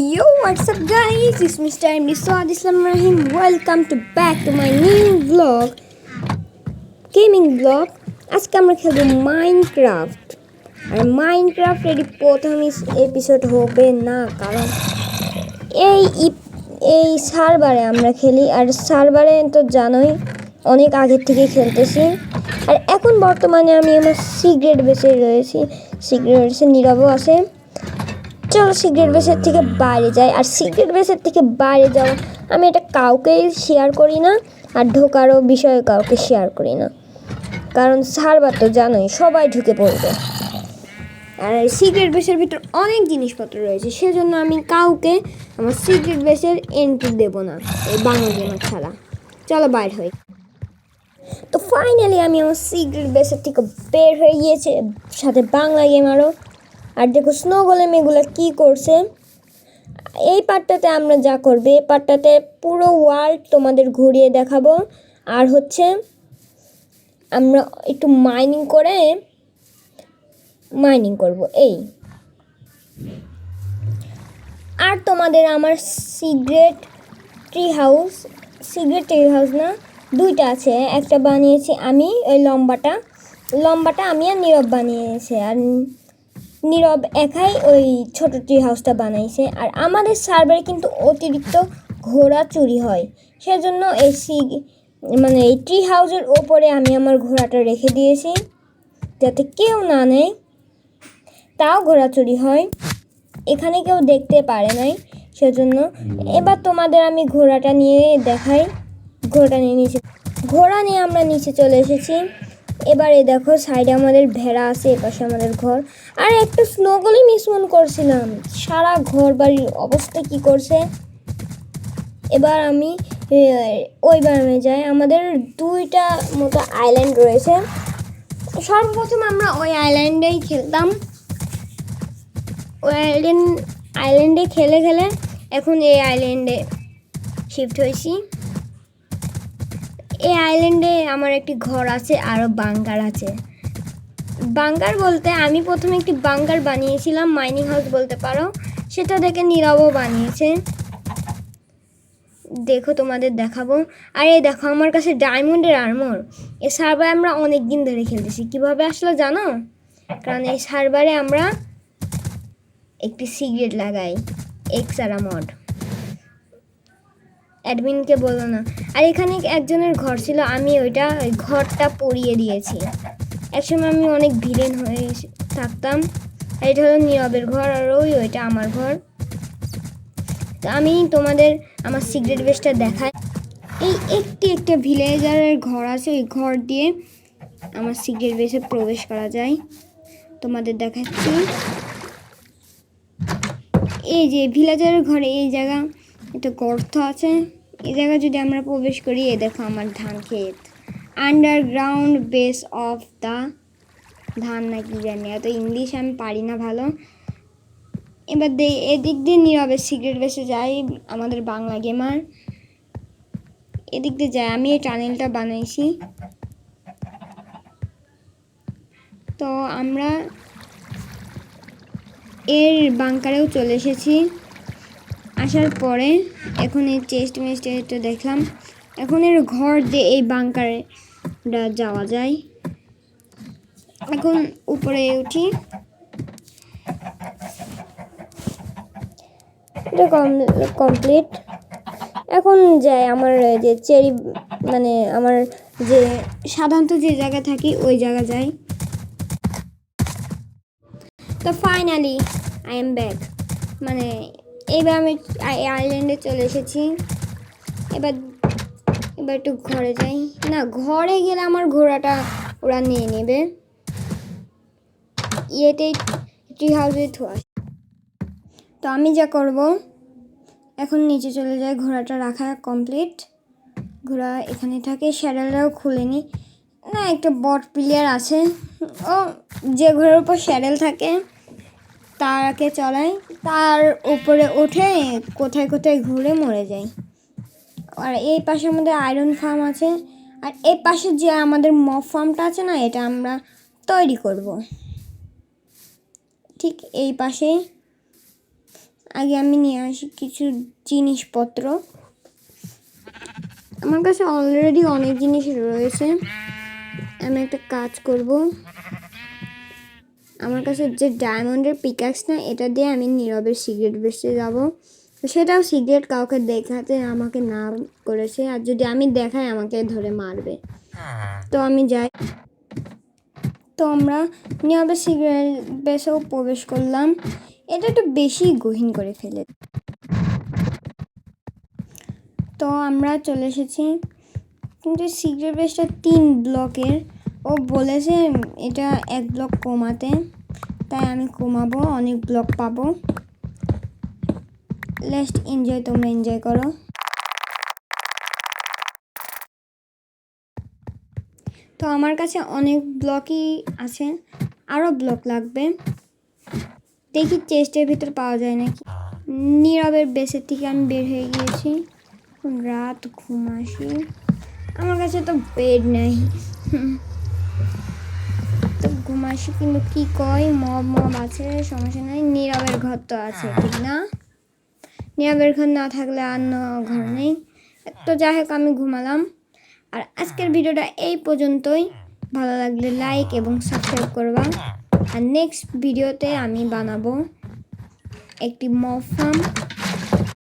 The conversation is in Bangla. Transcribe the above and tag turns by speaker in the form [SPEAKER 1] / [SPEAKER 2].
[SPEAKER 1] Yo, what's up guys? It's Mr. MD Saad Islam Rahim. Welcome to back to my new vlog, gaming vlog. আজকে আমরা খেলবো মাইনক্রাফট। আর মাইনক্রাফটের প্রথম এপিসোড হবে না, কারণ এই সার্ভারে আমরা খেলি। আর সার্ভারে তো জানোই অনেক আগের থেকে খেলতেছি। আর এখন বর্তমানে আমি আমার সিক্রেট বেসে রয়েছি। সিক্রেট বেসে নীরবও আছে। চলো সিক্রেট বেসের থেকে বাইরে যাই। আর সিক্রেট বেসের থেকে বাইরে যাওয়া আমি এটা কাউকেই শেয়ার করি না, আর ঢোকারও বিষয়ে কাউকে শেয়ার করি না, কারণ সার্ভার তো জানোই সবাই ঢুকে পড়বে। আর সিক্রেট বেসের ভিতর অনেক জিনিসপত্র রয়েছে, সেজন্য আমি কাউকে আমার সিক্রেট বেসের এন্ট্রি দেবো না, এই বাংলা গেমার ছাড়া। চলো বাইর হই। তো ফাইনালি আমি আমার সিক্রেট বেসের থেকে বের হয়ে গিয়েছে, সাথে বাংলা গেমারও। আর দেখো স্নো গোলেম এগুলো কী করছে। এই পার্টটাতে আমরা যা করবে, এই পার্টটাতে পুরো ওয়ার্ল্ড তোমাদের ঘুরিয়ে দেখাবো। আর হচ্ছে আমরা একটু মাইনিং করব এই। আর তোমাদের আমার সিক্রেট ট্রি হাউস না, দুইটা আছে। একটা বানিয়েছি আমি, ওই লম্বাটা আমি আর নীরব বানিয়েছে। আর নীরব একাই ওই ছোট ট্রি হাউসটা বানাইছে। আর আমাদের সার্ভারে কিন্তু অতিরিক্ত ঘোড়া চুরি হয়, সেজন্য এই ট্রি হাউসের ওপরে আমি আমার ঘোড়াটা রেখে দিয়েছি, যাতে কেউ না নেয়। তাও ঘোড়া চুরি হয়, এখানে কেউ দেখতে পারে নাই, সেজন্য। এবার তোমাদের আমি ঘোড়াটা নিয়ে দেখাই। ঘোড়া নিয়ে আমরা নিচে চলে এসেছি। এবারে দেখো সাইডে আমাদের ভেড়া আছে, এপাশে আমাদের ঘর। আর একটু স্নো গোলেম মিসমন করছিলাম, সারা ঘর বাড়ির অবস্থা কি করছে। এবার আমি ওই বারে যাই। আমাদের দুইটা মতো আইল্যান্ড রয়েছে। সর্বপ্রথম আমরা ওই আইল্যান্ডেই খেলতাম। ওই আইল্যান্ডে খেলে এখন এই আইল্যান্ডে শিফট হয়েছি। এই আইল্যান্ডে আমার একটি ঘর আছে, আরও বাঙ্কার আছে। বাঙ্কার বলতে আমি প্রথমে একটি বাঙ্কার বানিয়েছিলাম, মাইনিং হাউস বলতে পারো। সেটা দেখে নীরবও বানিয়েছে, দেখো তোমাদের দেখাবো। আর এই দেখো আমার কাছে ডায়মন্ডের আর্মর। এই সার্ভারে আমরা অনেক দিন ধরে খেলতেছি। কীভাবে আসলে জানো? কারণ এই সার্ভারে আমরা একটি সিক্রেট লাগাই, এক্সারা মড। অ্যাডমিনকে বলো না। আর এখানে একজনের ঘর ছিল, আমি ওই ঘরটা পরিয়ে দিয়েছি। একসময় আমি অনেক ভিলেন হয়ে থাকতাম। আর এটা হলো নীরবের ঘর, আর ওইটা আমার ঘর। তো আমি তোমাদের আমার সিক্রেট বেসটা দেখাই। এই একটা ভিলেজারের ঘর আছে, ওই ঘর দিয়ে আমার সিক্রেট বেসে প্রবেশ করা যায়। তোমাদের দেখাচ্ছি। এই যে ভিলেজারের ঘরে এই জায়গা একটা গর্ত আছে, এই জায়গা যদি আমরা প্রবেশ করি, এই দেখো আমার ধান ক্ষেত। আন্ডারগ্রাউন্ড বেস অফ দ্য ধান নাকি জানি, এত ইংলিশ আমি পারি না ভালো। এবার এদিক দিয়ে নীরবের সিক্রেট বেসে যাই, আমাদের বাংলা গেমার। এদিক দিয়ে যাই, আমি এই টানেলটা বানাইছি। তো আমরা এর বাংকারেও চলে এসেছি। আসার পরে এখন এই চেস্ট মেস্টে দেখলাম। এখন এর ঘর দিয়ে এই বাংকারে যাওয়া যায়। এখন উপরে উঠি। এটা কমপ্লিট। এখন যাই আমার যে আমার যে সাধারণত যে জায়গা থাকি ওই জায়গা যাই। তো ফাইনালি আই এম ব্যাক। এইবার আমি আইল্যান্ডে চলে এসেছি। এবার একটু ঘরে যাই। না, ঘরে গেলে আমার ঘোড়াটা ওরা নিয়ে নেবে। ইয়েতেই ট্রি হাউসে থোয়া। তো আমি যা করব, এখন নিচে চলে যাই। ঘোড়াটা রাখা কমপ্লিট। ঘোড়া এখানে থাকে, স্যাডেলটাও খুলেনি। না, একটা বট প্লেয়ার আছে, ও যে ঘোড়ার উপর স্যাডেল থাকে তাকে চলায়, তার উপরে উঠে কোথায় ঘুরে মরে যায়। আর এই পাশে আমাদের আয়রন ফার্ম আছে। আর এই পাশে যে আমাদের মব ফার্মটা আছে না, এটা আমরা তৈরি করব ঠিক এই পাশেই। আগে আমি নিয়ে আসি কিছু জিনিসপত্র। আমার কাছে অলরেডি অনেক জিনিস রয়েছে। আমি একটা কাজ করব, আমার কাছে যে ডায়মন্ডের পিকাক্স না, এটা দিয়ে আমি নীরবের সিগারেট বেচতে যাব। সেটাও সিগারেট কাউকে দেখাতে আমাকে না করেছে, আর যদি আমি দেখাই আমাকে ধরে মারবে। তো আমি যাই। তো আমরা নীরবের সিগারেট বেচেও প্রবেশ করলাম। এটা একটু বেশি গহীন করে ফেলে। তো আমরা চলে এসেছি, কিন্তু সিগারেট বেচটা 3 ব্লকের। ও বলেছে এটা 1 ব্লক কমাতে, তাই আমি কমাবো, অনেক ব্লক পাবো। লেটস এনজয়, তোমরা এনজয় করো। তো আমার কাছে অনেক ব্লকই আছে, আরও ব্লক লাগবে। দেখি চেস্টের ভিতর পাওয়া যায় নাকি। নীরবের বেসের থেকে আমি বের হয়ে গিয়েছি, রাত ঘুম আসি। আমার কাছে তো বেড নেই, তো ঘুম আসি। কিন্তু কি কয়, মব আছে, সমস্যা নাই। নীরবের ঘর তো আছে, ঠিক না? নীরবের ঘর না থাকলে আর ঘর নেই। তো যাই হোক, আমি ঘুমালাম। আর আজকের ভিডিওটা এই পর্যন্তই। ভালো লাগলে লাইক এবং সাবস্ক্রাইব করবা। আর নেক্সট ভিডিওতে আমি বানাবো একটি মব ফার্ম।